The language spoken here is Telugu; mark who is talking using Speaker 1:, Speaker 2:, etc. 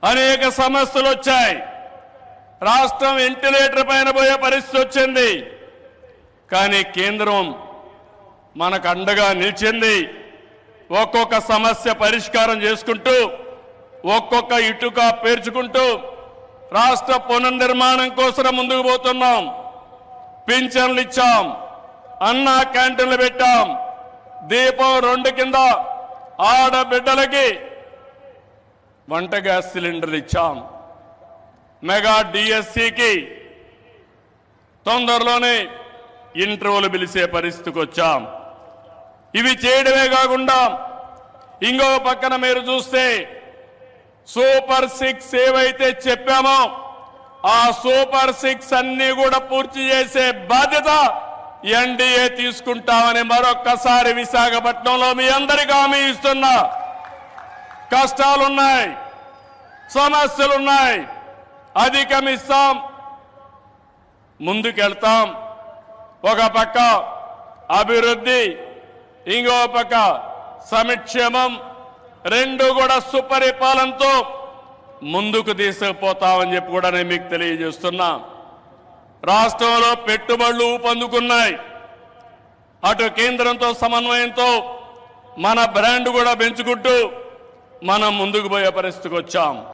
Speaker 1: అనేక సమస్యలు వచ్చాయి. రాష్ట్రం వెంటిలేటర్ పైన పోయే పరిస్థితి వచ్చింది. కానీ కేంద్రం మనకు అండగా నిలిచింది. ఒక్కొక్క సమస్య పరిష్కారం చేసుకుంటూ ఒక్కొక్క ఇటుక పేర్చుకుంటూ రాష్ట్ర పునర్నిర్మాణం కోసం ముందుకు పోతున్నాం. పింఛన్లు ఇచ్చాం, అన్నా క్యాంటీన్లు పెట్టాం, దీపం 2 కింద ఆడబిడ్డలకి వంట గ్యాస్ సిలిండర్లు ఇచ్చాం, మెగా డిఎస్సికి తొందరలోనే ఇంటర్వ్యూలు పిలిచే పరిస్థితికి వచ్చాం. ఇవి చేయడమే కాకుండా ఇంకో పక్కన మీరు చూస్తే సూపర్ 6 ఏవైతే చెప్పామో ఆ సూపర్ 6 అన్ని కూడా పూర్తి చేసే బాధ్యత ఎన్డీఏ తీసుకుంటామని మరొక్కసారి విశాఖపట్నంలో మీ అందరికీ హామీ ఇస్తున్నా. కష్టాలున్నాయి, సమస్యలున్నాయి, అధిగమిస్తాం, ముందుకెళ్తాం. ఒక పక్క అభివృద్ధి, ఇంకో పక్క సంక్షేమం, రెండు కూడా సుపరిపాలనతో ముందుకు తీసుకుపోతామని చెప్పి కూడా నేను మీకు తెలియజేస్తున్నా. రాష్ట్రంలో పెట్టుబడులు ఊపందుకున్నాయి. అటు కేంద్రంతో సమన్వయంతో మన బ్రాండ్ కూడా పెంచుకుంటూ మనం ముందుకు పోయే పరిస్థితికి వచ్చాం.